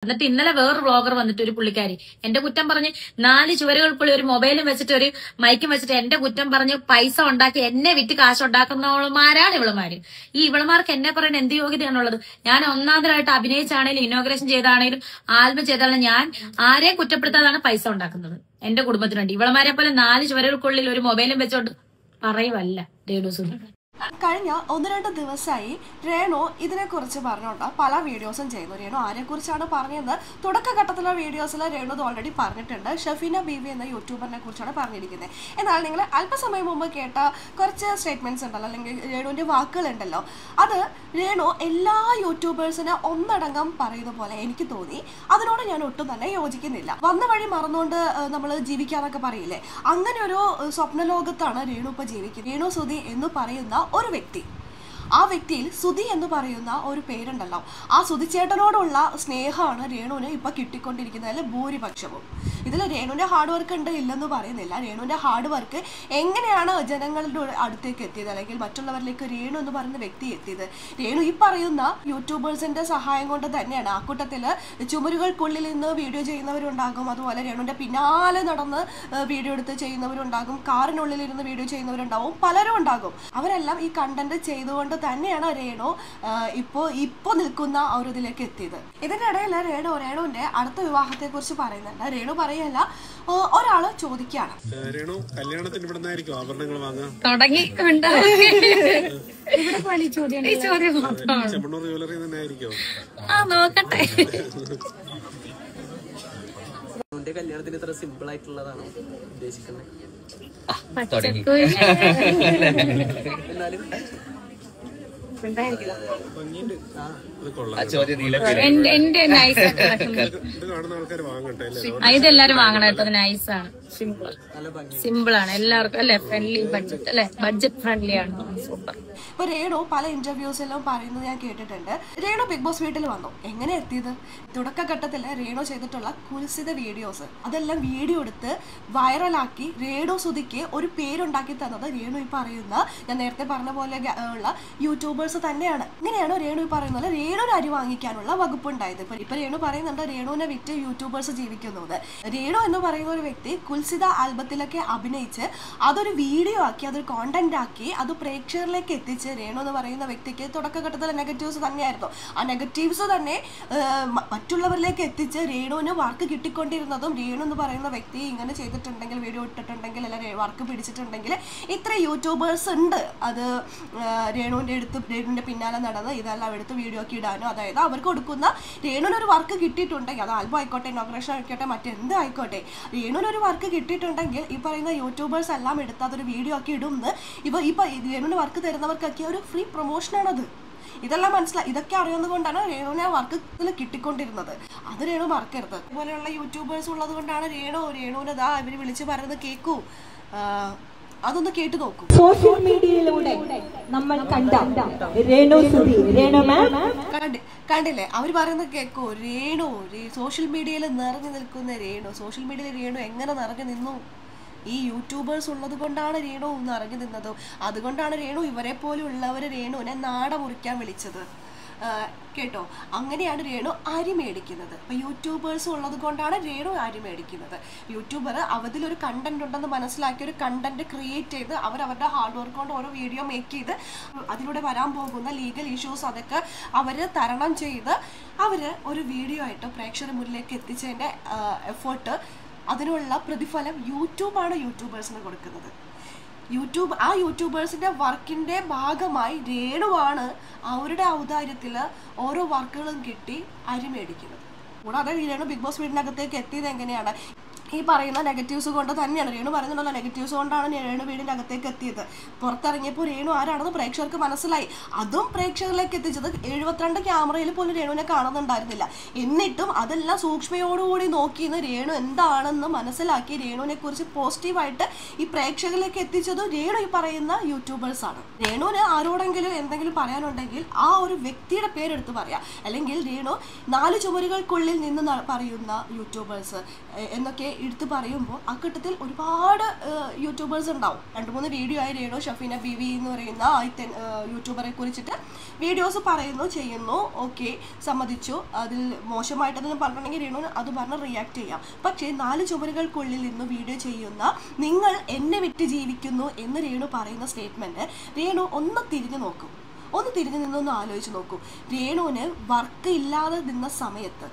എന്നിട്ട് ഇന്നലെ വേറൊരു വ്ളോഗർ വന്നിട്ട് ഒരു പുള്ളിക്കാരി എന്റെ കുറ്റം പറഞ്ഞ് 4 ചുവരുകൾക്കുള്ളിൽ ഒരു മൊബൈലും വെച്ചിട്ട് ഒരു മൈക്കും വെച്ചിട്ട് എന്റെ കുറ്റം പറഞ്ഞ് പൈസ ഉണ്ടാക്കി എന്നെ വിറ്റ് കാശ് ഉണ്ടാക്കുന്നവളുമാരാണ് ഇവളുമാര്. ഈ ഇവളുമാർക്ക് എന്നെ പറയാൻ എന്ത് യോഗ്യതയാണുള്ളത്? ഞാൻ ഒന്നാമതായിട്ട് അഭിനയിച്ചാണേലും ഇനോഗ്രേഷൻ ചെയ്താണേലും ആൽബം ചെയ്താലും ഞാൻ ആരെയും കുറ്റപ്പെടുത്താതാണ് പൈസ ഉണ്ടാക്കുന്നത് എന്റെ കുടുംബത്തിന് വേണ്ടി. ഇവളുമാരെ പോലെ 4 ചുവരുകൾക്കുള്ളിൽ ഒരു മൊബൈലും വെച്ചോണ്ട് പറയുവല്ല രേണുസുധി. കഴിഞ്ഞ 1-2 ദിവസമായി രേണു ഇതിനെക്കുറിച്ച് പറഞ്ഞുകൊണ്ട് പല വീഡിയോസും ചെയ്യുന്നു. രേണു ആരെക്കുറിച്ചാണ് പറഞ്ഞത്? തുടക്കഘട്ടത്തിലുള്ള വീഡിയോസിൽ രേണു ഇത് ഓൾറെഡി പറഞ്ഞിട്ടുണ്ട്. ഷഫീന ബീവി എന്ന യൂട്യൂബറിനെ കുറിച്ചാണ് പറഞ്ഞിരിക്കുന്നത്. എന്നാൽ നിങ്ങൾ അല്പസമയം മുമ്പ് കേട്ട കുറച്ച് സ്റ്റേറ്റ്മെന്റ്സ് ഉണ്ടല്ലോ, അല്ലെങ്കിൽ രേണുവിൻ്റെ വാക്കുകളുണ്ടല്ലോ, അത് രേണു എല്ലാ യൂട്യൂബേഴ്സിനെ ഒന്നടങ്കം പറയുന്ന പോലെ എനിക്ക് തോന്നി. അതിനോട് ഞാൻ ഒട്ടും തന്നെ യോജിക്കുന്നില്ല. വന്ന വഴി മറന്നുകൊണ്ട് നമ്മൾ ജീവിക്കാന്നൊക്കെ പറയില്ലേ, അങ്ങനെ ഒരു സ്വപ്നലോകത്താണ് രേണു ഇപ്പോൾ ജീവിക്കുന്നത്. രേണു സുധി എന്ന് പറയുന്ന ഒരു വ്യക്തി, ആ വ്യക്തിയിൽ സുധി എന്ന് പറയുന്ന ഒരു പേരുണ്ടല്ലോ, ആ സുധിച്ചേട്ടനോടുള്ള സ്നേഹമാണ് രേണുവിന് ഇപ്പം കിട്ടിക്കൊണ്ടിരിക്കുന്നതിൽ ഭൂരിപക്ഷവും. ഇതിൽ രേണുവിൻ്റെ ഹാർഡ് വർക്ക് ഉണ്ട് ഇല്ലെന്ന് പറയുന്നില്ല. രേണുവിൻ്റെ ഹാർഡ് വർക്ക് എങ്ങനെയാണ് ജനങ്ങളുടെ അടുത്തേക്ക് എത്തിയത്, അല്ലെങ്കിൽ മറ്റുള്ളവരിലേക്ക് രേണു എന്ന് പറയുന്ന വ്യക്തി എത്തിയത്? രേണു ഈ പറയുന്ന യൂട്യൂബേഴ്സിൻ്റെ സഹായം കൊണ്ട് തന്നെയാണ്. ആ കൂട്ടത്തിൽ ചുമരുകൾക്കുള്ളിൽ നിന്ന് വീഡിയോ ചെയ്യുന്നവരുണ്ടാകും, അതുപോലെ രേണുവിൻ്റെ പിന്നാലെ നടന്ന് വീഡിയോ എടുത്ത് ചെയ്യുന്നവരുണ്ടാകും, കാറിനുള്ളിലിരുന്ന് വീഡിയോ ചെയ്യുന്നവരുണ്ടാവും, പലരും ഉണ്ടാകും. അവരെല്ലാം ഈ കണ്ടന്റ് ചെയ്തുകൊണ്ട് തന്നെയാണ് രേണു ഇപ്പോൾ നിൽക്കുന്ന ഒരു ഇതിലേക്ക് എത്തിയത്. ഇതിന്റെ ഇടയിൽ രേണുവിന്റെ അടുത്ത വിവാഹത്തെ കുറിച്ച് പറയുന്നുണ്ട്. രേണു പറയല്ല, ഒരാള് ചോദിക്കാണ്, രേണു കല്യാണത്തിന് ഇവിടുന്നായിരിക്കും ആഭരണങ്ങൾ വാങ്ങാൻ ചെമ്മണ്ണൂർ ജ്വല്ലറി തന്നെ ആയിരിക്കും. നോക്കട്ടെ, കല്യാണത്തിന് ഇത്ര സിമ്പിൾ ആയിട്ടുള്ളതാണ് ഉദ്ദേശിക്കുന്നത്. എന്നാലും ഇതെല്ലാരും വാങ്ങണം കേട്ടോ. നൈസാണ്, സിമ്പിൾ ആണ്, എല്ലാവർക്കും അല്ലെ, ഫ്രണ്ട്ലി ബഡ്ജറ്റ് അല്ലെ, ബഡ്ജറ്റ് ഫ്രണ്ട്ലി ആണ്, സൂപ്പർ. ഇപ്പൊ രേണു പല ഇന്റർവ്യൂസിലും പറയുന്നത് ഞാൻ കേട്ടിട്ടുണ്ട്. രേണു ബിഗ് ബോസ് വീട്ടിൽ വന്നു, എങ്ങനെ എത്തിയത്? തുടക്കഘട്ടത്തിൽ രേണു ചെയ്തിട്ടുള്ള കുൽസിത വീഡിയോസ് അതെല്ലാം വീഡിയോ എടുത്ത് വൈറലാക്കി രേണു സുധിക്ക് ഒരു പേരുണ്ടാക്കി തന്നത് രേണു ഈ പറയുന്ന, ഞാൻ നേരത്തെ പറഞ്ഞ പോലെ ഉള്ള യൂട്യൂബേഴ്സ് തന്നെയാണ്. ഇങ്ങനെയാണ് രേണു ഈ പറയുന്നത് രേണുവിന് അരി വാങ്ങിക്കാനുള്ള വകുപ്പുണ്ടായത്. ഇപ്പൊ രേണു പറയുന്നുണ്ട് രേണുവിനെ വിറ്റ് യൂട്യൂബേഴ്സ് ജീവിക്കുന്നത്. രേണു എന്ന് പറയുന്ന ഒരു വ്യക്തി കുൽസിത ആൽബത്തിലൊക്കെ അഭിനയിച്ച് അതൊരു വീഡിയോ ആക്കി, അതൊരു കോണ്ടന്റ് ആക്കി, അത് പ്രേക്ഷകരിലേക്ക് എത്തിച്ച് രേണു എന്ന് പറയുന്ന വ്യക്തിക്ക് തുടക്കഘട്ടത്തിൽ നെഗറ്റീവ്സ് തന്നെയായിരുന്നു. ആ നെഗറ്റീവ്സ് തന്നെ മറ്റുള്ളവരിലേക്ക് എത്തിച്ച് രേണുവിന് വർക്ക് കിട്ടിക്കൊണ്ടിരുന്നതും, രേണു എന്ന് പറയുന്ന വ്യക്തി ഇങ്ങനെ ചെയ്തിട്ടുണ്ടെങ്കിൽ, വീഡിയോ ഇട്ടിട്ടുണ്ടെങ്കിൽ, അല്ലെങ്കിൽ വർക്ക് പിടിച്ചിട്ടുണ്ടെങ്കിൽ ഇത്ര യൂട്യൂബേഴ്സ് ഉണ്ട്, അത് രേണുവിൻ്റെ പിന്നാലെ നടന്ന് ഇതെല്ലാം എടുത്ത് വീഡിയോ ഒക്കെ ഇടാനും, അതായത് അവർക്ക് കൊടുക്കുന്ന രേണുവിനൊരു വർക്ക് കിട്ടിയിട്ടുണ്ടെങ്കിൽ, അത് ആൽബം ആയിക്കോട്ടെ, ഇനോഗ്രേഷൻ ആയിക്കോട്ടെ, മറ്റെന്ത് ആയിക്കോട്ടെ, രേണുവിനൊരു വർക്ക് കിട്ടിയിട്ടുണ്ടെങ്കിൽ ഈ പറയുന്ന യൂട്യൂബേഴ്സ് എല്ലാം എടുത്ത് അതൊരു വീഡിയോ ഒക്കെ ഇടുന്ന് ഇപ്പൊ രേണുവിന് വർക്ക് തരുന്നവർക്കൊക്കെ ഒരു ഫ്രീ പ്രൊമോഷനാണത്. ഇതെല്ലാം ഇതൊക്കെ അറിയുന്നത് കൊണ്ടാണ് രേണുവിനെ വർക്കിൽ കിട്ടിക്കൊണ്ടിരുന്നത്. അത് രേണു മറക്കരുത്. ഇതുപോലെയുള്ള യൂട്യൂബേഴ്സ് ഉള്ളത് കൊണ്ടാണ് രേണുവിനെ ഇവര് വിളിച്ച് പറയുന്നത് കേൾക്കൂ, അതൊന്ന് കേട്ടു നോക്കൂ. സോഷ്യൽ മീഡിയയിലൂടെ നമ്മൾ കണ്ടില്ലേ, അവർ പറയുന്നത് കേൾക്കൂ. രേണു സോഷ്യൽ മീഡിയയിൽ നിറഞ്ഞു നിൽക്കുന്ന രേണു, സോഷ്യൽ മീഡിയയിൽ രേണു എങ്ങനെ നിറഞ്ഞു നിന്നു? ഈ യൂട്യൂബേഴ്സ് ഉള്ളത് കൊണ്ടാണ് രേണു നിറഞ്ഞു നിന്നത്. അതുകൊണ്ടാണ് രേണു ഇവരെ പോലുള്ളവർ രേണുവിനെ നാട മുറിക്കാൻ വിളിച്ചത്. കേട്ടോ, അങ്ങനെയാണ് രേണു അരി മേടിക്കുന്നത്. അപ്പൊ യൂട്യൂബേഴ്സ് ഉള്ളത് കൊണ്ടാണ് രേണു അരി മേടിക്കുന്നത്. യൂട്യൂബർ അതിലൊരു കണ്ടന്റ് ഉണ്ടെന്ന് മനസ്സിലാക്കി ഒരു കണ്ടന്റ് ക്രിയേറ്റ് ചെയ്ത് അവരുടെ ഹാർഡ് വർക്ക് കൊണ്ട് ഓരോ വീഡിയോ മേക്ക് ചെയ്ത് അതിലൂടെ വരാൻ പോകുന്ന ലീഗൽ ഇഷ്യൂസ് അതൊക്കെ അവർ തരണം ചെയ്ത് ഒരു വീഡിയോ ആയിട്ട് പ്രേക്ഷകരുടെ മുന്നിലേക്ക് എത്തിച്ചതിൻ്റെ എഫേർട്ട്, അതിനുള്ള പ്രതിഫലം യൂട്യൂബാണ് യൂട്യൂബേഴ്സിന് കൊടുക്കുന്നത്. ആ യൂട്യൂബേഴ്സിൻ്റെ വർക്കിൻ്റെ ഭാഗമായി രേണുവാണ് അവരുടെ ഔദാര്യത്തിൽ ഓരോ വർക്കുകളും കിട്ടി അരി മേടിക്കുന്നത്. കൂടാതെ രേണു ബിഗ് ബോസ് വീടിനകത്തേക്ക് എത്തിയത് എങ്ങനെയാണ്? ഈ പറയുന്ന നെഗറ്റീവ്സ് കൊണ്ട് തന്നെയാണ്. രേണു പറയുന്നുണ്ടല്ലോ, നെഗറ്റീവ്സ് കൊണ്ടാണ് രേണു വീടിൻ്റെ അകത്തേക്ക് എത്തിയത്. പുറത്തിറങ്ങിയപ്പോൾ രേണു ആരാണെന്ന് പ്രേക്ഷകർക്ക് മനസ്സിലായി. അതും പ്രേക്ഷകരിലേക്ക് എത്തിച്ചത് 72 ക്യാമറയിൽ പോലും രേണുവിനെ കാണുന്നുണ്ടായിരുന്നില്ല. എന്നിട്ടും അതെല്ലാം സൂക്ഷ്മയോടുകൂടി നോക്കിയെന്ന് രേണു എന്താണെന്ന് മനസ്സിലാക്കി രേണുവിനെ കുറിച്ച് പോസിറ്റീവായിട്ട് ഈ പ്രേക്ഷകരിലേക്ക് എത്തിച്ചത് രേണു ഈ പറയുന്ന യൂട്യൂബേഴ്സാണ്. രേണുവിന് ആരോടെങ്കിലും എന്തെങ്കിലും പറയാനുണ്ടെങ്കിൽ ആ ഒരു വ്യക്തിയുടെ പേരെടുത്ത് പറയാം, അല്ലെങ്കിൽ രേണു 4 ചുമരുകൾക്കുള്ളിൽ നിന്ന് പറയുന്ന യൂട്യൂബേഴ്സ് എന്നൊക്കെ എടുത്ത് പറയുമ്പോൾ ആ ഘട്ടത്തിൽ ഒരുപാട് യൂട്യൂബേഴ്സ് ഉണ്ടാവും. 2-3 വീഡിയോ ആയി രേണു ഷഫീന ബീവി എന്ന് പറയുന്ന യൂട്യൂബറെ കുറിച്ചിട്ട് വീഡിയോസ് പറയുന്നു, ചെയ്യുന്നു, ഓക്കെ, സമ്മതിച്ചു. അതിൽ മോശമായിട്ടെന്ന് പറഞ്ഞിട്ടുണ്ടെങ്കിൽ രേണു അത് പറഞ്ഞ് റിയാക്ട് ചെയ്യാം. പക്ഷേ 4 ചുമരുകൾക്കുള്ളിൽ നിന്ന് വീഡിയോ ചെയ്യുന്ന നിങ്ങൾ എന്നെ വിറ്റ് ജീവിക്കുന്നു എന്ന് രേണു പറയുന്ന സ്റ്റേറ്റ്മെന്റ് രേണു ഒന്ന് തിരിഞ്ഞു നോക്കും, ഒന്ന് തിരിഞ്ഞു നിന്നൊന്ന് ആലോചിച്ച് നോക്കൂ. രേണുവിന് വർക്ക് ഇല്ലാതെ നിന്ന സമയത്ത്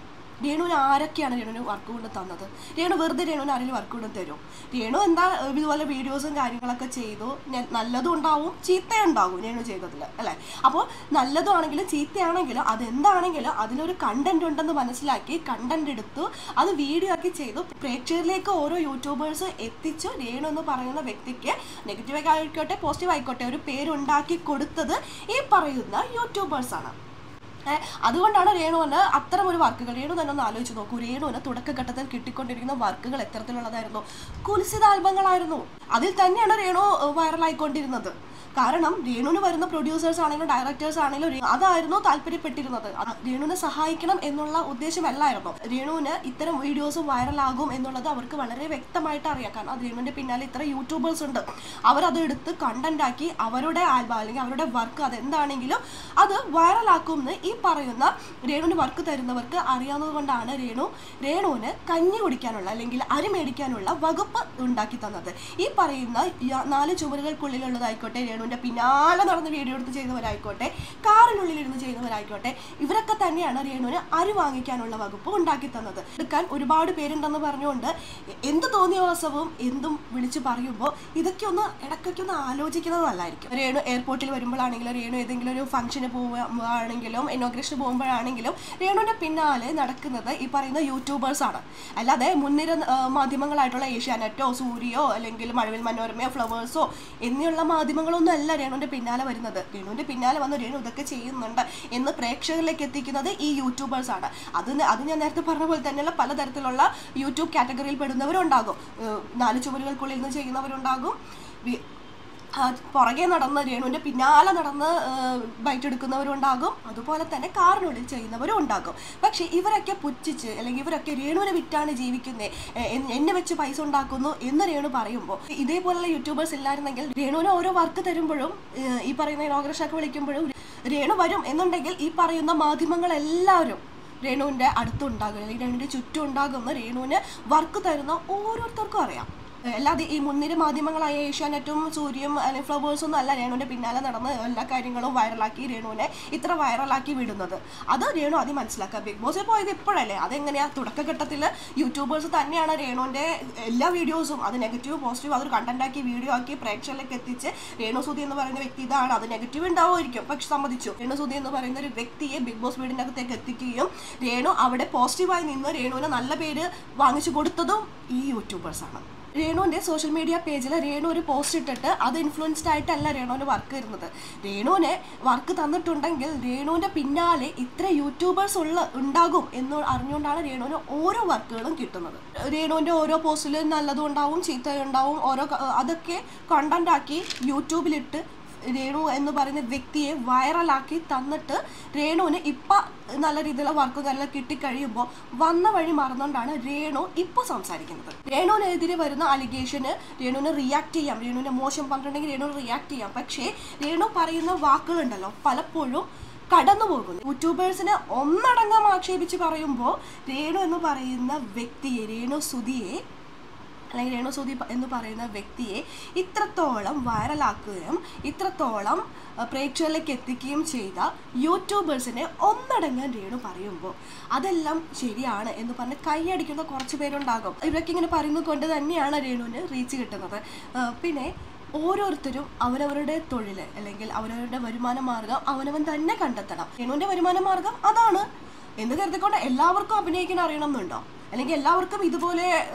രേണുവിന് ആരൊക്കെയാണ് രേണുവിന് വർക്ക് കൊണ്ട് തന്നത്? രേണു വെറുതെ രേണുവിന് ആരെങ്കിലും വർക്ക് കൊണ്ട് തരും? രേണു എന്താ ഇതുപോലെ വീഡിയോസും കാര്യങ്ങളൊക്കെ ചെയ്തു, നല്ലതും ഉണ്ടാവും ചീത്തയുണ്ടാവും രേണു ചെയ്തതിൽ, അല്ലേ? അപ്പോൾ നല്ലതാണെങ്കിലും ചീത്തയാണെങ്കിലും അതെന്താണെങ്കിലും അതിലൊരു കണ്ടന്റ് ഉണ്ടെന്ന് മനസ്സിലാക്കി കണ്ടന്റ് എടുത്തു അത് വീഡിയോ ആക്കി ചെയ്തു പ്രേക്ഷകരിലേക്ക് ഓരോ യൂട്യൂബേഴ്സ് എത്തിച്ചു. രേണു എന്ന് പറയുന്ന വ്യക്തിക്ക് നെഗറ്റീവ് ആയിക്കോട്ടെ പോസിറ്റീവ് ആയിക്കോട്ടെ ഒരു പേരുണ്ടാക്കി കൊടുത്തത് ഈ പറയുന്ന യൂട്യൂബേഴ്സാണ്. അതുകൊണ്ടാണ് രേണുവിന് അത്തരം ഒരു വർക്കുകൾ, രേണു തന്നെ ഒന്ന് ആലോചിച്ച് നോക്കൂ. രേണുവിന് തുടക്കഘട്ടത്തിൽ കിട്ടിക്കൊണ്ടിരിക്കുന്ന വർക്കുകൾ എത്തരത്തിലുള്ളതായിരുന്നു? കുൽസിത ആൽബങ്ങളായിരുന്നു. അതിൽ തന്നെയാണ് രേണു വൈറലായിക്കൊണ്ടിരുന്നത്. കാരണം രേണുവിന് വരുന്ന പ്രൊഡ്യൂസേഴ്സ് ആണെങ്കിലും ഡയറക്ടേഴ്സ് ആണെങ്കിലും അതായിരുന്നു താല്പര്യപ്പെട്ടിരുന്നത്. രേണുവിനെ സഹായിക്കണം എന്നുള്ള ഉദ്ദേശമല്ലായിരുന്നു. രേണുവിന് ഇത്തരം വീഡിയോസ് വൈറലാകും എന്നുള്ളത് അവർക്ക് വളരെ വ്യക്തമായിട്ട് അറിയാം. കാരണം അത് രേണുവിന്റെ പിന്നാലെ ഇത്ര യൂട്യൂബേഴ്സ് ഉണ്ട്, അവരത് എടുത്ത് കണ്ടന്റ് ആക്കി അവരുടെ ആൽബം അല്ലെങ്കിൽ അവരുടെ വർക്ക് അതെന്താണെങ്കിലും അത് വൈറലാക്കുമെന്ന് ഈ പറയുന്ന രേണുവിന് വർക്ക് തരുന്നവർക്ക് അറിയാവുന്നത് കൊണ്ടാണ് രേണുവിന് കഞ്ഞി കുടിക്കാനുള്ള അല്ലെങ്കിൽ അരി മേടിക്കാനുള്ള വകുപ്പ് ഉണ്ടാക്കി തന്നത്. ഈ പറയുന്ന 4 ചുമരുകൾക്കുള്ളിലുള്ളതായിക്കോട്ടെ, രേണുവിന്റെ പിന്നാലെ നടന്ന് വീഡിയോ എടുത്ത് ചെയ്യുന്നവരായിക്കോട്ടെ, കാറിനുള്ളിലിരുന്ന് ചെയ്യുന്നവരായിക്കോട്ടെ, ഇവരൊക്കെ തന്നെയാണ് രേണുവിന് അരി വാങ്ങിക്കാനുള്ള വകുപ്പ് ഉണ്ടാക്കി തന്നത്. എടുക്കാൻ ഒരുപാട് പേരുണ്ടെന്ന് പറഞ്ഞുകൊണ്ട് എന്ത് തോന്നിയവാസവും എന്തും വിളിച്ചു പറയുമ്പോൾ ഇതൊക്കെ ഒന്ന് ഇടയ്ക്കൊക്കെ ഒന്ന് ആലോചിക്കുന്നത് നല്ലതായിരിക്കും. രേണു എയർപോർട്ടിൽ വരുമ്പോഴാണെങ്കിലും രേണു ഏതെങ്കിലും ഒരു ഫംഗ്ഷന് പോകുമ്പോഴാണെങ്കിലും ഇനോഗ്രേഷന് പോകുമ്പോഴാണെങ്കിലും രേണുവിന്റെ പിന്നാലെ നടക്കുന്നത് ഈ പറയുന്ന യൂട്യൂബേഴ്സ് ആണ്. അല്ലാതെ മുൻനിര മാധ്യമങ്ങളായിട്ടുള്ള ഏഷ്യാനെറ്റോ സൂര്യയോ അല്ലെങ്കിൽ മഴവിൽ മനോരമയോ ഫ്ലവേഴ്സോ എന്നിയുള്ള മാധ്യമങ്ങളൊന്നും അല്ല രേണുവിന്റെ പിന്നാലെ വരുന്നത്. രേണുവിന്റെ പിന്നാലെ വന്ന് രേണു ഇതൊക്കെ ചെയ്യുന്നുണ്ട് എന്ന് പ്രേക്ഷകരിലേക്ക് എത്തിക്കുന്നത് ഈ യൂട്യൂബേഴ്സ് ആണ്. അത് ഞാൻ നേരത്തെ പറഞ്ഞ പോലെ തന്നെയുള്ള പലതരത്തിലുള്ള യൂട്യൂബ് കാറ്റഗറിയിൽ പെടുന്നവരുണ്ടാകും. 4 ചുമരുകൾക്കുള്ളിൽ നിന്ന് ചെയ്യുന്നവരുണ്ടാകും, പുറകെ നടന്ന് രേണുവിന്റെ പിന്നാലെ നടന്ന് ബൈറ്റ് എടുക്കുന്നവരുണ്ടാകും, അതുപോലെ തന്നെ കാറിനുള്ളിൽ ചെയ്യുന്നവരും ഉണ്ടാകും. പക്ഷെ ഇവരൊക്കെ പുച്ഛിച്ച് അല്ലെങ്കിൽ ഇവരൊക്കെ രേണുവിനെ വിറ്റാണ് ജീവിക്കുന്നത്, എന്നെ വെച്ച് പൈസ ഉണ്ടാക്കുന്നു എന്ന് രേണു പറയുമ്പോൾ ഇതേപോലുള്ള യൂട്യൂബേഴ്സ് ഇല്ലായിരുന്നെങ്കിൽ രേണുവിന് ഓരോ വർക്ക് തരുമ്പോഴും ഈ പറയുന്ന ഇനോഗ്രേഷനൊക്കെ വിളിക്കുമ്പോഴും രേണു വരും എന്നുണ്ടെങ്കിൽ ഈ പറയുന്ന മാധ്യമങ്ങളെല്ലാവരും രേണുവിന്റെ അടുത്തുണ്ടാകും അല്ലെങ്കിൽ രേണുവിന്റെ ചുറ്റും ഉണ്ടാകുമെന്ന് രേണുവിന് വർക്ക് തരുന്ന ഓരോരുത്തർക്കും അറിയാം. അല്ലാതെ ഈ മുൻനിര മാധ്യമങ്ങളായ ഏഷ്യാനെറ്റും സൂര്യയും അല്ലെങ്കിൽ ഫ്ലവേഴ്സൊന്നും അല്ല രേണുവിന്റെ പിന്നാലെ നടന്ന് എല്ലാ കാര്യങ്ങളും വൈറലാക്കി രേണുവിനെ ഇത്ര വൈറലാക്കി വിടുന്നത്. അത് രേണു ആദ്യം മനസ്സിലാക്കുക. ബിഗ് ബോസിൽ പോയത് ഇപ്പോഴല്ലേ, അതെങ്ങനെയാ? തുടക്കഘട്ടത്തിൽ യൂട്യൂബേഴ്സ് തന്നെയാണ് രേണുവിന്റെ എല്ലാ വീഡിയോസും അത് നെഗറ്റീവ് പോസിറ്റീവ് അതൊരു കണ്ടന്റാക്കി വീഡിയോ ആക്കി പ്രേക്ഷകരിലേക്ക് എത്തിച്ച് രേണു സുധി എന്ന് പറയുന്ന വ്യക്തി ഇതാണ്, അത് നെഗറ്റീവ് ഉണ്ടാവുമായിരിക്കും പക്ഷെ സമ്മതിച്ചു, രേണു സുധി എന്ന് പറയുന്ന ഒരു വ്യക്തിയെ ബിഗ് ബോസ് വീടിൻ്റെ അകത്തേക്ക് എത്തിക്കുകയും രേണു അവിടെ പോസിറ്റീവായി നിന്ന് രേണുവിന് നല്ല പേര് വാങ്ങിച്ചു കൊടുത്തതും ഈ യൂട്യൂബേഴ്സാണ്. രേണുവിൻ്റെ സോഷ്യൽ മീഡിയ പേജിൽ രേണു ഒരു പോസ്റ്റ് ഇട്ടിട്ട് അത് ഇൻഫ്ലുവൻസ്ഡ് ആയിട്ടല്ല രേണുവിന് വർക്ക് വരുന്നത്. രേണുവിനെ വർക്ക് തന്നിട്ടുണ്ടെങ്കിൽ രേണുവിൻ്റെ പിന്നാലെ ഇത്ര യൂട്യൂബേഴ്സ് ഉണ്ടാകും എന്ന് അറിഞ്ഞുകൊണ്ടാണ് രേണുവിന് ഓരോ വർക്കുകളും കിട്ടുന്നത്. രേണുവിൻ്റെ ഓരോ പോസ്റ്റിലും നല്ലതും ഉണ്ടാവും ചീത്തയും ഉണ്ടാവും. അതൊക്കെ കണ്ടന്റ് ആക്കി യൂട്യൂബിലിട്ട് രേണു എന്ന് പറയുന്ന വ്യക്തിയെ വൈറലാക്കി തന്നിട്ട് രേണുവിന് ഇപ്പം നല്ല രീതിയിലുള്ള വർക്ക് നല്ല കിട്ടിക്കഴിയുമ്പോൾ വന്ന വഴി മറന്നുകൊണ്ടാണ് രേണു ഇപ്പോൾ സംസാരിക്കുന്നത്. രേണുവിനെതിരെ വരുന്ന അലിഗേഷന് രേണുവിനെ റിയാക്ട് ചെയ്യാം, രേണുവിനെ മോശം പറഞ്ഞിട്ടുണ്ടെങ്കിൽ രേണുവിനെ റിയാക്ട് ചെയ്യാം. പക്ഷേ രേണു പറയുന്ന വാക്കുകളുണ്ടല്ലോ പലപ്പോഴും കടന്നു പോകുന്നു. യൂട്യൂബേഴ്സിനെ ഒന്നടങ്കം ആക്ഷേപിച്ച് പറയുമ്പോൾ രേണു എന്ന് പറയുന്ന വ്യക്തിയെ, രേണു സുധിയെ അല്ലെങ്കിൽ രേണു സുധി എന്ന് പറയുന്ന വ്യക്തിയെ ഇത്രത്തോളം വൈറലാക്കുകയും ഇത്രത്തോളം പ്രേക്ഷകരിലേക്ക് എത്തിക്കുകയും ചെയ്ത യൂട്യൂബേഴ്സിനെ ഒന്നടങ്കം രേണു പറയുമ്പോൾ അതെല്ലാം ശരിയാണ് എന്ന് പറഞ്ഞ് കൈയടിക്കുന്ന കുറച്ച് പേരുണ്ടാകും. ഇവരൊക്കെ ഇങ്ങനെ പറയുന്നത് കൊണ്ട് തന്നെയാണ് രേണുവിന് റീച്ച് കിട്ടുന്നത്. പിന്നെ ഓരോരുത്തരും അവരവരുടെ തൊഴിൽ അല്ലെങ്കിൽ അവരവരുടെ വരുമാന മാർഗം അവനവൻ തന്നെ കണ്ടെത്തണം. രേണുവിൻ്റെ വരുമാന മാർഗം അതാണ് എന്ന് കരുതിക്കൊണ്ട് എല്ലാവർക്കും അഭിനയിക്കാൻ അറിയണം എന്നുണ്ടോ? അല്ലെങ്കിൽ എല്ലാവർക്കും ഇതുപോലെ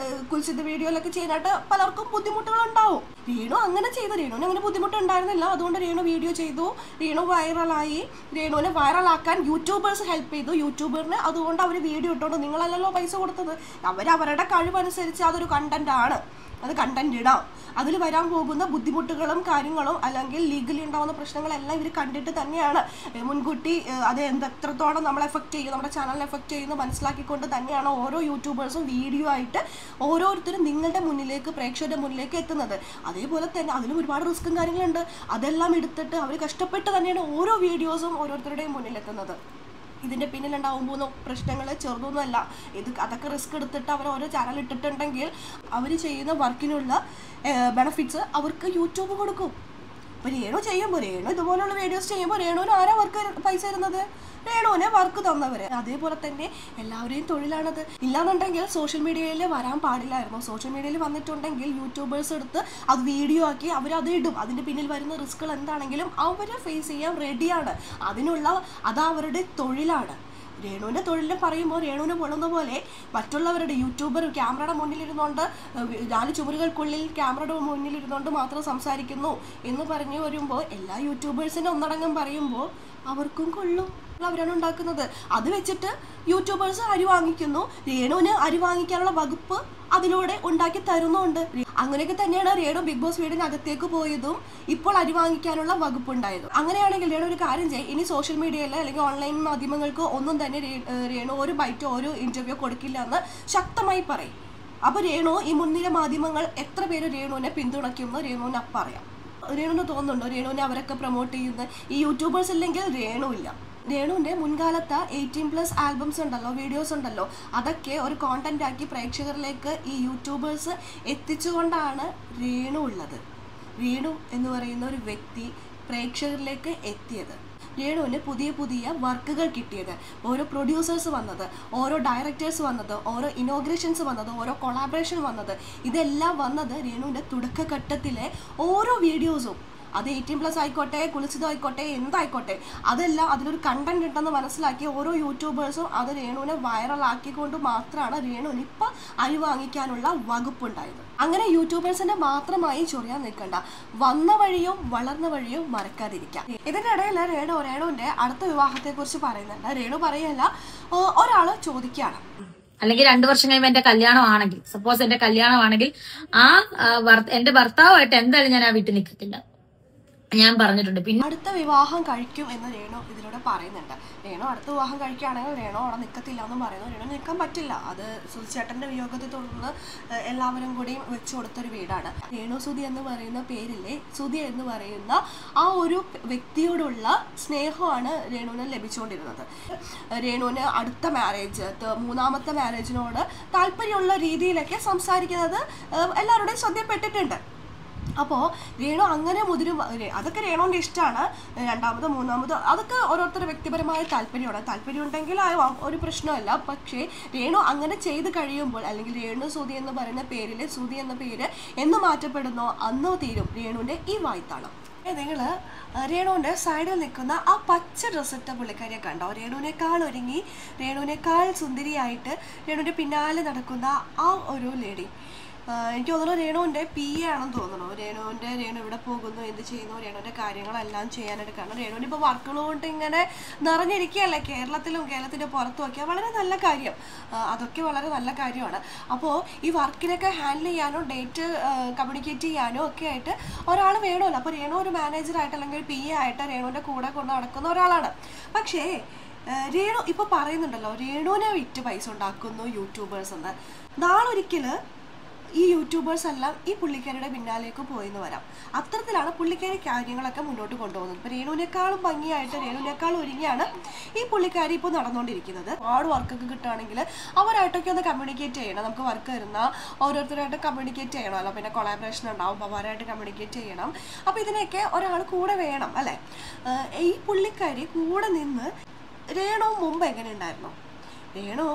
കുൽസിത വീഡിയോയിലൊക്കെ ചെയ്യാനായിട്ട് പലർക്കും ബുദ്ധിമുട്ടുകളുണ്ടാവും. രേണു അങ്ങനെ ചെയ്തു, രേണുവിന് അങ്ങനെ ബുദ്ധിമുട്ടുണ്ടായിരുന്നില്ല. അതുകൊണ്ട് രേണു വീഡിയോ ചെയ്തു, രേണു വൈറലായി. രേണുവിനെ വൈറലാക്കാൻ യൂട്യൂബേഴ്സ് ഹെൽപ്പ് ചെയ്തു. യൂട്യൂബറിന് അതുകൊണ്ട് അവർ വീഡിയോ ഇട്ടോണ്ട് നിങ്ങളല്ലല്ലോ പൈസ കൊടുത്തത്, അവരവരുടെ കഴിവനുസരിച്ച് അതൊരു കണ്ടന്റ് ആണ്, അത് കണ്ടന്റ് ഇടാം. അതിൽ വരാൻ പോകുന്ന ബുദ്ധിമുട്ടുകളും കാര്യങ്ങളും അല്ലെങ്കിൽ ലീഗലി ഉണ്ടാകുന്ന പ്രശ്നങ്ങളെല്ലാം ഇവർ കണ്ടിട്ട് തന്നെയാണ് മുൻകൂട്ടി അത് എത്രത്തോളം നമ്മളെ എഫക്റ്റ് ചെയ്യും, നമ്മുടെ ചാനലിനെ എഫക്റ്റ് ചെയ്യുന്നു മനസ്സിലാക്കിക്കൊണ്ട് തന്നെയാണ് ഓരോ യൂട്യൂബ് യൂട്യൂബേഴ്സും വീഡിയോ ആയിട്ട് ഓരോരുത്തരും നിങ്ങളുടെ മുന്നിലേക്ക്, പ്രേക്ഷകരുടെ മുന്നിലേക്ക് എത്തുന്നത്. അതേപോലെ തന്നെ അതിലും ഒരുപാട് റിസ്ക്കും കാര്യങ്ങളുണ്ട്. അതെല്ലാം എടുത്തിട്ട് അവർ കഷ്ടപ്പെട്ട് തന്നെയാണ് ഓരോ വീഡിയോസും ഓരോരുത്തരുടെയും മുന്നിലെത്തുന്നത്. ഇതിൻ്റെ പിന്നിലുണ്ടാവും പോകുന്ന പ്രശ്നങ്ങൾ ചെറുതൊന്നുമല്ല. അതൊക്കെ റിസ്ക് എടുത്തിട്ട് അവർ ഓരോ ചാനൽ ഇട്ടിട്ടുണ്ടെങ്കിൽ അവർ ചെയ്യുന്ന വർക്കിനുള്ള ബെനഫിറ്റ്സ് അവർക്ക് യൂട്യൂബ് കൊടുക്കും. ഇപ്പോൾ രേണു ചെയ്യുമ്പോൾ, രേണു ഇതുപോലുള്ള വീഡിയോസ് ചെയ്യുമ്പോൾ രേണുവിന് ആരാ വർക്ക് പൈസ തരുന്നത്? രേണുവിനെ വർക്ക് തന്നവര്. അതേപോലെ തന്നെ എല്ലാവരെയും തൊഴിലാണത്. ഇല്ലാന്നുണ്ടെങ്കിൽ സോഷ്യൽ മീഡിയയിൽ വരാൻ പാടില്ലായിരുന്നു. സോഷ്യൽ മീഡിയയിൽ വന്നിട്ടുണ്ടെങ്കിൽ യൂട്യൂബേഴ്സ് എടുത്ത് അത് വീഡിയോ ആക്കി അവരത് ഇടും. അതിൻ്റെ പിന്നിൽ വരുന്ന റിസ്കുകൾ എന്താണെങ്കിലും അവർ ഫേസ് ചെയ്യാൻ റെഡിയാണ്. അത് അവരുടെ തൊഴിലാണ്. രേണുവിൻ്റെ തൊഴിലിനെ പറയുമ്പോൾ രേണുവിനെ പൊള്ളുന്ന പോലെ മറ്റുള്ളവരുടെ യൂട്യൂബർ ക്യാമറയുടെ മുന്നിലിരുന്നുകൊണ്ട് 4 ചുമരുകൾക്കുള്ളിൽ ക്യാമറയുടെ മുന്നിലിരുന്നുകൊണ്ട് മാത്രം സംസാരിക്കുന്നു എന്ന് പറഞ്ഞു വരുമ്പോൾ എല്ലാ യൂട്യൂബേഴ്സിനെ ഒന്നടങ്കം പറയുമ്പോൾ അവർക്കും കൊള്ളും. അവരാണ് ഉണ്ടാക്കുന്നത്. അത് വെച്ചിട്ട് യൂട്യൂബേഴ്സ് അരി വാങ്ങിക്കുന്നു. രേണുവിന് അരി വാങ്ങിക്കാനുള്ള വകുപ്പ് അതിലൂടെ ഉണ്ടാക്കി തരുന്നുണ്ട്. അങ്ങനെയൊക്കെ തന്നെയാണ് രേണു ബിഗ് ബോസ് വീടിനകത്തേക്ക് പോയതും ഇപ്പോൾ അരി വാങ്ങിക്കാനുള്ള വകുപ്പ് ഉണ്ടായതും. അങ്ങനെയാണെങ്കിൽ രേണു ഒരു കാര്യം ചെയ്യും, ഇനി സോഷ്യൽ മീഡിയയിൽ അല്ലെങ്കിൽ ഓൺലൈൻ മാധ്യമങ്ങൾക്ക് ഒന്നും തന്നെ രേണു ഒരു ബൈറ്റോ ഒരു ഇന്റർവ്യൂ കൊടുക്കില്ല എന്ന് ശക്തമായി പറയും. അപ്പൊ രേണു ഈ മുൻനിര മാധ്യമങ്ങൾ എത്ര പേര് രേണുവിനെ പിന്തുണയ്ക്കുമെന്ന് രേണുവിന് അപ്പം അറിയാം. രേണുവിന് തോന്നുന്നുണ്ടോ രേണുവിനെ അവരൊക്കെ പ്രൊമോട്ട് ചെയ്യുന്നത്? ഈ യൂട്യൂബേഴ്സ് ഇല്ലെങ്കിൽ രേണു ഇല്ല. രേണുവിൻ്റെ മുൻകാലത്തെ 18+ ആൽബംസ് ഉണ്ടല്ലോ, വീഡിയോസ് ഉണ്ടല്ലോ, അതൊക്കെ ഒരു കോണ്ടന്റ് ആക്കി പ്രേക്ഷകരിലേക്ക് ഈ യൂട്യൂബേഴ്സ് എത്തിച്ചുകൊണ്ടാണ് രേണു ഉള്ളത്. രേണു എന്ന് പറയുന്ന ഒരു വ്യക്തി പ്രേക്ഷകരിലേക്ക് എത്തിയത്. രേണുവിന് പുതിയ വർക്കുകൾ കിട്ടിയത്, ഓരോ പ്രൊഡ്യൂസേഴ്സ് വന്നത്, ഓരോ ഡയറക്ടേഴ്സ് വന്നത്, ഓരോ ഇനോഗ്രേഷൻസ് വന്നത്, ഓരോ കൊളാബറേഷൻ വന്നത്, ഇതെല്ലാം വന്നത് രേണുവിൻ്റെ തുടക്കഘട്ടത്തിലെ ഓരോ വീഡിയോസും. അത് 18+ ആയിക്കോട്ടെ, കുളിച്ചതായിക്കോട്ടെ, എന്തായിക്കോട്ടെ, അതെല്ലാം അതിലൊരു കണ്ടന്റ് ഉണ്ടെന്ന് മനസ്സിലാക്കി ഓരോ യൂട്യൂബേഴ്സും അത് രേണുവിനെ വൈറലാക്കിക്കൊണ്ട് മാത്രമാണ് രേണുവിന് ഇപ്പം അരി വാങ്ങിക്കാനുള്ള വകുപ്പുണ്ടായത്. അങ്ങനെ യൂട്യൂബേഴ്സിന്റെ മാത്രമായി ചൊറിയാൻ നിൽക്കണ്ട, വന്ന വഴിയും വളർന്ന വഴിയും മറക്കാതിരിക്കാം. ഇതിന്റെ ഇടയിൽ രേണുവിന്റെ അടുത്ത വിവാഹത്തെക്കുറിച്ച് പറയുന്നുണ്ട്. രേണു പറയല്ല, ഒരാള് ചോദിക്കുകയാണ്, അല്ലെങ്കിൽ 2 വർഷം കഴിയുമ്പോൾ എന്റെ കല്യാണമാണെങ്കിൽ, സപ്പോസ് എന്റെ കല്യാണമാണെങ്കിൽ എന്റെ ഭർത്താവായിട്ട് എന്തായാലും ഞാൻ ആ വീട്ടിൽ നിൽക്കത്തില്ല, ഞാൻ പറഞ്ഞിട്ടുണ്ട്. പിന്നെ അടുത്ത വിവാഹം കഴിക്കും എന്ന് രേണു ഇതിലൂടെ പറയുന്നുണ്ട്. രേണു അടുത്ത വിവാഹം കഴിക്കുകയാണെങ്കിൽ രേണു അവിടെ നിൽക്കത്തില്ല എന്നും പറയുന്നു. രേണു നിൽക്കാൻ പറ്റില്ല. അത് സുധിച്ചേട്ടൻ്റെ വിയോഗത്തെ തുടർന്ന് എല്ലാവരും കൂടിയും വെച്ചു കൊടുത്തൊരു വീടാണ്. രേണു സുധി എന്ന് പറയുന്ന പേരിലെ സുധി എന്ന് പറയുന്ന ആ ഒരു വ്യക്തിയോടുള്ള സ്നേഹമാണ് രേണുവിന് ലഭിച്ചുകൊണ്ടിരുന്നത്. രേണുവിന് അടുത്ത മാരേജ്, 3ാമത്തെ മാരേജിനോട് താല്പര്യമുള്ള രീതിയിലൊക്കെ സംസാരിക്കുന്നത് എല്ലാവരുടെയും ശ്രദ്ധപ്പെട്ടിട്ടുണ്ട്. അപ്പോൾ രേണു അങ്ങനെ അതൊക്കെ രേണുവിൻ്റെ ഇഷ്ടമാണ്. 2ാമതോ 3ാമതോ അതൊക്കെ ഓരോരുത്തരുടെ വ്യക്തിപരമായ താല്പര്യം ഉണ്ടെങ്കിൽ ഒരു പ്രശ്നമല്ല. പക്ഷേ രേണു അങ്ങനെ ചെയ്ത് കഴിയുമ്പോൾ, അല്ലെങ്കിൽ രേണു സുധി എന്ന് പറയുന്ന പേരിലെ സുധി എന്ന പേര് എന്ന് മാറ്റപ്പെടുന്നോ അന്നോ തീരും രേണുവിൻ്റെ ഈ വായ്ത്താളം. നിങ്ങൾ രേണുവിൻ്റെ സൈഡിൽ നിൽക്കുന്ന ആ പച്ച ഡ്രസ്സിട്ട പുള്ളിക്കാരിയെ കണ്ടോ? രേണുവിനേക്കാൾ ഒരുങ്ങി, രേണുവിനേക്കാൾ സുന്ദരിയായിട്ട് രേണുവിൻ്റെ പിന്നാലെ നടക്കുന്ന ആ ഒരു ലേഡി, എനിക്ക് തോന്നുന്നു രേണുവിൻ്റെ PA ആണെന്ന് തോന്നുന്നു. രേണു ഇവിടെ പോകുന്നു, എന്ത് ചെയ്യുന്നു, രേണുവിൻ്റെ കാര്യങ്ങളെല്ലാം ചെയ്യാനായിട്ട്. കാരണം രേണുവിന് ഇപ്പോൾ വർക്കുകൾ കൊണ്ട് ഇങ്ങനെ നിറഞ്ഞിരിക്കുകയല്ലേ കേരളത്തിൻ്റെ പുറത്തും ഒക്കെ. വളരെ നല്ല കാര്യം, അതൊക്കെ വളരെ നല്ല കാര്യമാണ്. അപ്പോൾ ഈ വർക്കിനൊക്കെ ഹാൻഡിൽ ചെയ്യാനോ ഡേറ്റ് കമ്മ്യൂണിക്കേറ്റ് ചെയ്യാനോ ഒക്കെ ആയിട്ട് ഒരാൾ വേണമല്ലോ. അപ്പോൾ രേണു ഒരു മാനേജറായിട്ട് അല്ലെങ്കിൽ PA ആയിട്ട് രേണുവിൻ്റെ കൂടെ കൊണ്ട് നടക്കുന്ന ഒരാളാണ്. പക്ഷേ രേണു ഇപ്പോൾ പറയുന്നുണ്ടല്ലോ, രേണുവിനെ വിറ്റ് പൈസ ഉണ്ടാക്കുന്നു യൂട്യൂബേഴ്സ് എന്ന്. നാളൊരിക്കൽ ഈ യൂട്യൂബേഴ്സ് എല്ലാം ഈ പുള്ളിക്കാരിയുടെ പിന്നാലേക്ക് പോയെന്ന് വരാം. അത്തരത്തിലാണ് പുള്ളിക്കാരി കാര്യങ്ങളൊക്കെ മുന്നോട്ട് കൊണ്ടുപോകുന്നത്. ഇപ്പോൾ രേണുവിനേക്കാളും ഭംഗിയായിട്ട്, രേണുവിനേക്കാളും ഒരുങ്ങിയാണ് ഈ പുള്ളിക്കാരി ഇപ്പോൾ നടന്നുകൊണ്ടിരിക്കുന്നത്. ഒരുപാട് വർക്കൊക്കെ കിട്ടുകയാണെങ്കിൽ അവരായിട്ടൊക്കെ ഒന്ന് കമ്മ്യൂണിക്കേറ്റ് ചെയ്യണം. നമുക്ക് വർക്ക് വരുന്ന ഓരോരുത്തരായിട്ട് കമ്മ്യൂണിക്കേറ്റ് ചെയ്യണമല്ലോ. പിന്നെ കൊളാബറേഷൻ ഉണ്ടാവും, അപ്പോൾ അവരായിട്ട് കമ്മ്യൂണിക്കേറ്റ് ചെയ്യണം. അപ്പോൾ ഇതിനൊക്കെ ഒരാൾ കൂടെ വേണം അല്ലേ? ഈ പുള്ളിക്കാരി കൂടെ നിന്ന് രേണു മുമ്പ് എങ്ങനെ ഉണ്ടായിരുന്നു? രേണു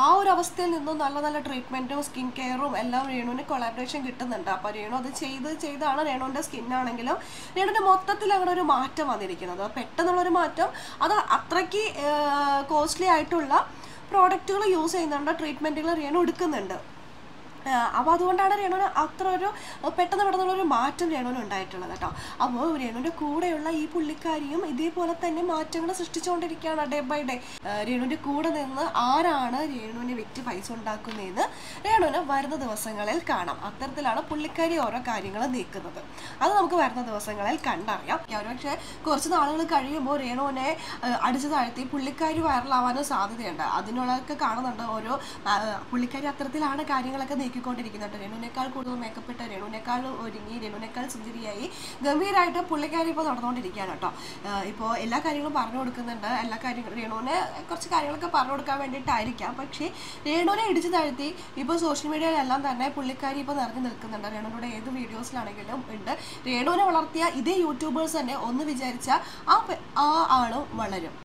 ആ ഒരു അവസ്ഥയിൽ നിന്നും നല്ല ട്രീറ്റ്മെൻറ്റും സ്കിൻ കെയറും എല്ലാം രേണുവിന് കൊളാബറേഷൻ കിട്ടുന്നുണ്ട്. അപ്പോൾ രേണു അത് ചെയ്താണ് രേണുവിൻ്റെ സ്കിന്നാണെങ്കിലും രേണുവിൻ്റെ മൊത്തത്തിൽ അങ്ങനെ ഒരു മാറ്റം വന്നിരിക്കുന്നത്. പെട്ടെന്നുള്ളൊരു മാറ്റം, അത് അത്രയ്ക്ക് കോസ്റ്റ്ലി ആയിട്ടുള്ള പ്രോഡക്റ്റുകൾ യൂസ് ചെയ്യുന്നുണ്ട്, ട്രീറ്റ്മെൻറ്റുകൾ രേണു എടുക്കുന്നുണ്ട്. അപ്പോൾ അതുകൊണ്ടാണ് രേണുവിന് അത്ര ഒരു പെട്ടെന്നുള്ളൊരു മാറ്റം രേണുവിന് ഉണ്ടായിട്ടുള്ളത് കേട്ടോ. അപ്പോൾ രേണുവിൻ്റെ കൂടെയുള്ള ഈ പുള്ളിക്കാരിയും ഇതേപോലെ തന്നെ മാറ്റങ്ങൾ സൃഷ്ടിച്ചുകൊണ്ടിരിക്കുകയാണ് ഡേ ബൈ ഡേ. രേണുവിൻ്റെ കൂടെ നിന്ന് ആരാണ് രേണുവിനെ വിറ്റ് പൈസ ഉണ്ടാക്കുന്നതെന്ന് രേണുവിന് വരുന്ന ദിവസങ്ങളിൽ കാണാം. അത്തരത്തിലാണ് പുള്ളിക്കാരി ഓരോ കാര്യങ്ങൾ നീക്കുന്നത്. അത് നമുക്ക് വരുന്ന ദിവസങ്ങളിൽ കണ്ടറിയാം. ഒരുപക്ഷെ കുറച്ച് നാളുകൾ കഴിയുമ്പോൾ രേണുവിനെ അടിച്ചു താഴ്ത്തി പുള്ളിക്കാരി വൈറലാവാനും സാധ്യതയുണ്ട്. അതിനുള്ളതൊക്കെ കാണുന്നുണ്ട്. ഓരോ പുള്ളിക്കാരി അത്തരത്തിലാണ് കാര്യങ്ങളൊക്കെ നീക്കിക്കൊണ്ടിരിക്കുന്നുണ്ട്. രേണുവിനേക്കാൾ കൂടുതൽ മേക്കപ്പ് ഇട്ട്, രേണുവിനേക്കാൾ ഒരുങ്ങി, രേണുവിനേക്കാൾ സുന്ദരിയായി ഗംഭീരമായിട്ട് പുള്ളിക്കാരി ഇപ്പോൾ നടന്നുകൊണ്ടിരിക്കുകയാണ് കേട്ടോ. ഇപ്പോൾ എല്ലാ കാര്യങ്ങളും പറഞ്ഞു കൊടുക്കുന്നുണ്ട്. എല്ലാ കാര്യങ്ങളും രേണുവിനെ കുറച്ച് കാര്യങ്ങളൊക്കെ പറഞ്ഞു കൊടുക്കാൻ വേണ്ടിയിട്ടായിരിക്കാം. പക്ഷേ രേണുവിനെ ഇടിച്ചു താഴ്ത്തി ഇപ്പോൾ സോഷ്യൽ മീഡിയയിലെല്ലാം തന്നെ പുള്ളിക്കാരി ഇപ്പോൾ നിറഞ്ഞു നിൽക്കുന്നുണ്ട്. രേണുവിൻ്റെ ഏത് വീഡിയോസിലാണെങ്കിലും ഉണ്ട്. രേണുവിനെ വളർത്തിയ ഇതേ യൂട്യൂബേഴ്സ് തന്നെ ഒന്ന് വിചാരിച്ചാൽ ആ ആളും വളരും.